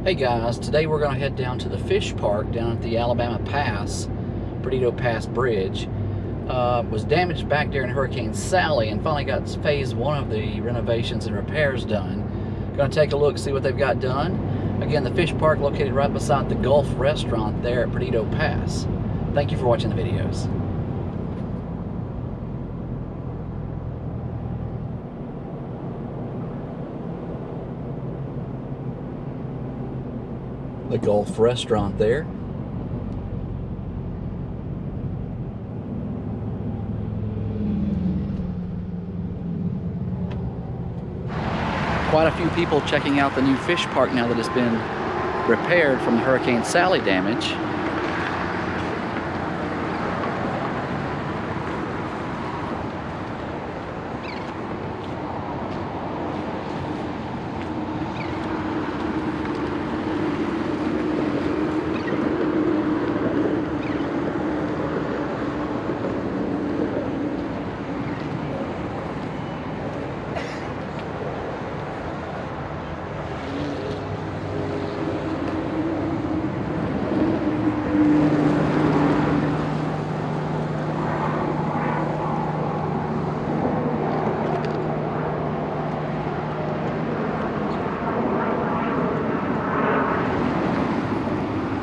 Hey guys, today we're going to head down to the fish park down at the Alabama Pass, Perdido Pass Bridge. Was damaged back during Hurricane Sally and finally got phase one of the renovations and repairs done. Going to take a look, see what they've got done. Again, the fish park located right beside the Gulf restaurant there at Perdido Pass. Thank you for watching the videos. The Gulf restaurant there. Quite a few people checking out the new fish park now that it's been repaired from the Hurricane Sally damage.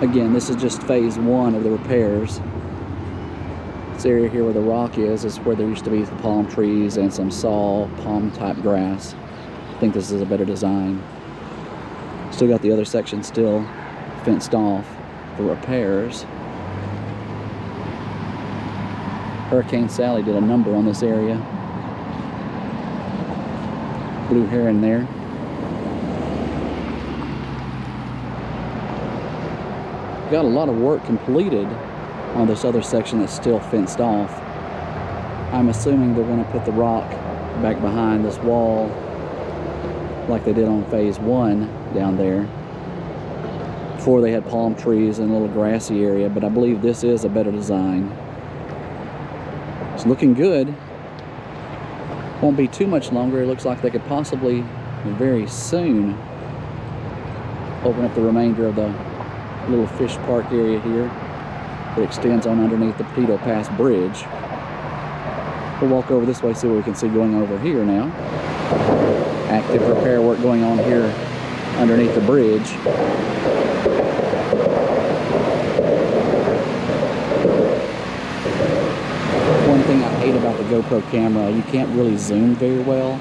Again, this is just phase one of the repairs. This area here where the rock is where there used to be the palm trees and some saw palm type grass. I think this is a better design. Still got the other section still fenced off for repairs. Hurricane Sally did a number on this area. Blue heron there. Got a lot of work completed on this other section that's still fenced off. I'm assuming they're going to put the rock back behind this wall like they did on phase one down there. Before they had palm trees and a little grassy area, but I believe this is a better design. It's looking good. Won't be too much longer. It looks like they could possibly very soon open up the remainder of the little fish park area here that extends on underneath the Perdido Pass Bridge. We'll walk over this way, see what we can see going over here now. Active repair work going on here underneath the bridge. One thing I hate about the GoPro camera, you can't really zoom very well,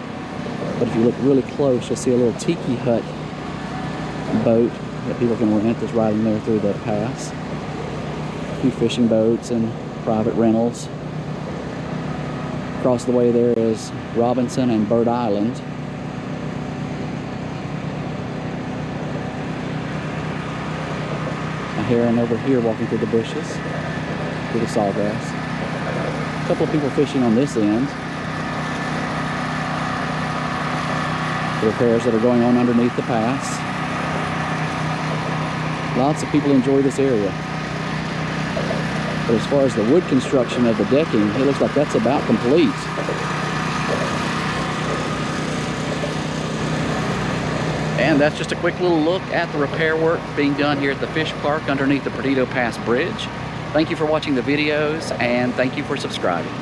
but if you look really close, you'll see a little tiki hut boat that people can rent that's riding there through the pass. A few fishing boats and private rentals. Across the way there is Robinson and Bird Island. A heron over here walking through the bushes through the sawgrass. A couple of people fishing on this end. The repairs that are going on underneath the pass. Lots of people enjoy this area. But as far as the wood construction of the decking, it looks like that's about complete. And that's just a quick little look at the repair work being done here at the fish park underneath the Perdido Pass Bridge. Thank you for watching the videos, and thank you for subscribing.